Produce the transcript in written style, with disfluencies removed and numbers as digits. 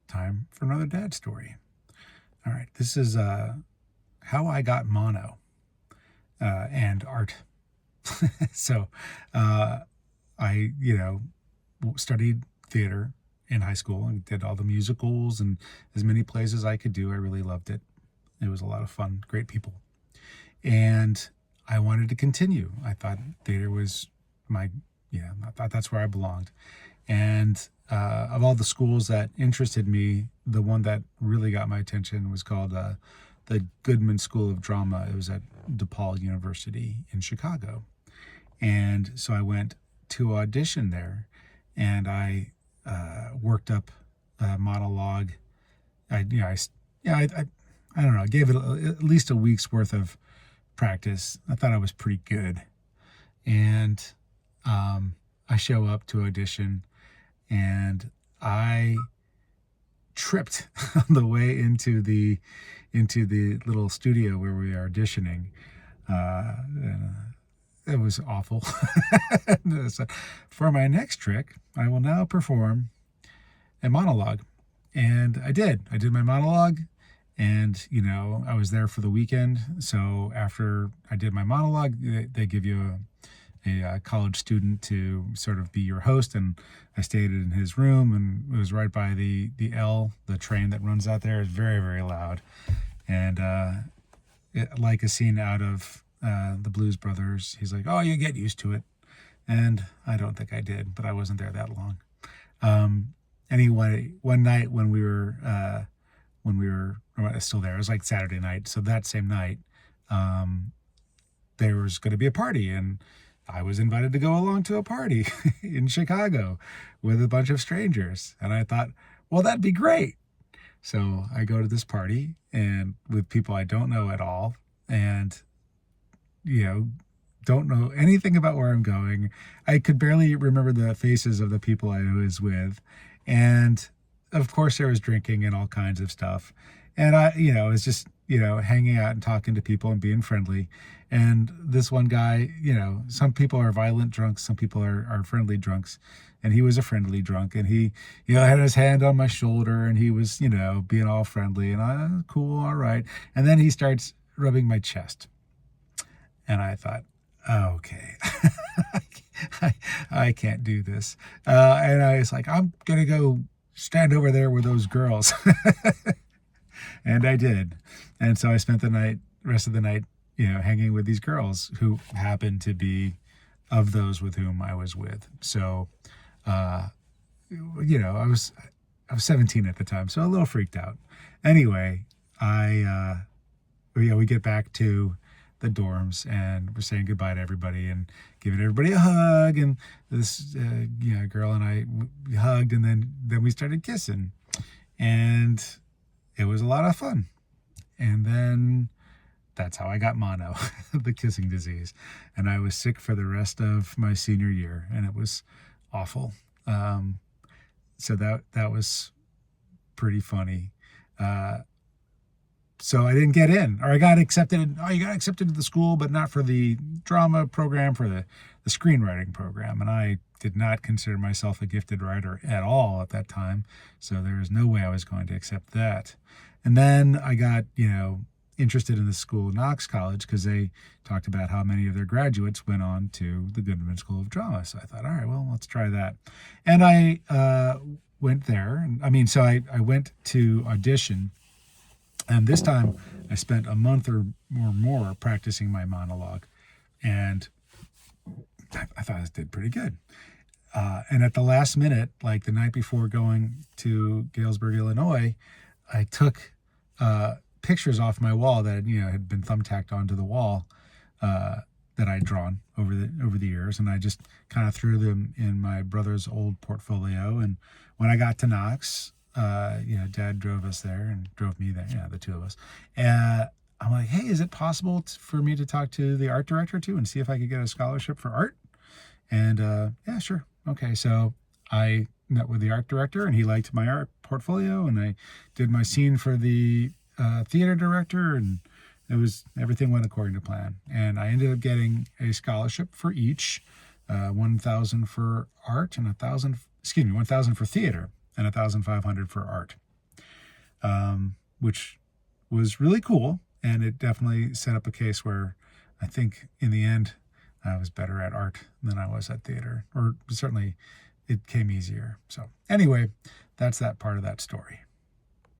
time for another dad story. All right, this is how I got mono and art. So I, studied theater in high school and did all the musicals and as many plays as I could do. I really loved it. It was a lot of fun, great people. And I wanted to continue. I thought theater was I thought that's where I belonged. And of all the schools that interested me, the one that really got my attention was called the Goodman School of Drama. It was at DePaul University in Chicago. And so I went to audition there, and I worked up a monologue. I don't know. I gave it at least a week's worth of practice. I thought I was pretty good. And I show up to audition, and I tripped on the way into the little studio where we are auditioning. It was awful. So, for my next trick, I will now perform a monologue. And I did my monologue, and I was there for the weekend. So after I did my monologue, they give you a college student to sort of be your host, and I stayed in his room, and it was right by the train that runs out there. It's very, very loud, and like a scene out of the Blues Brothers. He's like, "Oh, you get used to it," and I don't think I did, but I wasn't there that long. Anyway, one night when we were still there, it was like Saturday night. So that same night, there was going to be a party, and I was invited to go along to a party in Chicago with a bunch of strangers. And I thought, well, that'd be great. So I go to this party and with people I don't know at all, and, don't know anything about where I'm going. I could barely remember the faces of the people I was with. And of course there was drinking and all kinds of stuff. And I, was just, hanging out and talking to people and being friendly. And this one guy, some people are violent drunks, some people are friendly drunks. And he was a friendly drunk, and he, had his hand on my shoulder, and he was, being all friendly, and I, cool, all right. And then he starts rubbing my chest. And I thought, okay, I can't do this. And I was like, I'm going to go stand over there with those girls. And I did. And so I spent the rest of the night, hanging with these girls who happened to be of those with whom I was with. So, I was 17 at the time, so a little freaked out. Anyway, we get back to the dorms, and we're saying goodbye to everybody and giving everybody a hug. And this, girl and I we hugged, and then we started kissing, and it was a lot of fun. And then that's how I got mono, the kissing disease. And I was sick for the rest of my senior year, and it was awful. So that was pretty funny. So I didn't get in, or I got accepted. Oh, you got accepted to the school, but not for the drama program, for the screenwriting program. And I did not consider myself a gifted writer at all at that time. So there was no way I was going to accept that. And then I got, interested in the school, Knox College, because they talked about how many of their graduates went on to the Goodman School of Drama. So I thought, all right, well, let's try that. And I went there. So I went to audition. And this time I spent a month or more practicing my monologue. And I thought I did pretty good. And at the last minute, like the night before going to Galesburg, Illinois, I took pictures off my wall that had been thumbtacked onto the wall that I'd drawn over the years, and I just kind of threw them in my brother's old portfolio. And when I got to Knox, Dad drove us there and drove me there, the two of us. And I'm like, hey, is it possible for me to talk to the art director too and see if I could get a scholarship for art? And yeah, sure, okay. So I met with the art director, and he liked my art portfolio, and I did my scene for the theater director, and everything went according to plan. And I ended up getting a scholarship for each, $1,000 for art and $1,000 for theater and $1,500 for art. which was really cool. And it definitely set up a case where I think in the end, I was better at art than I was at theater, or certainly it came easier. So anyway, that's that part of that story.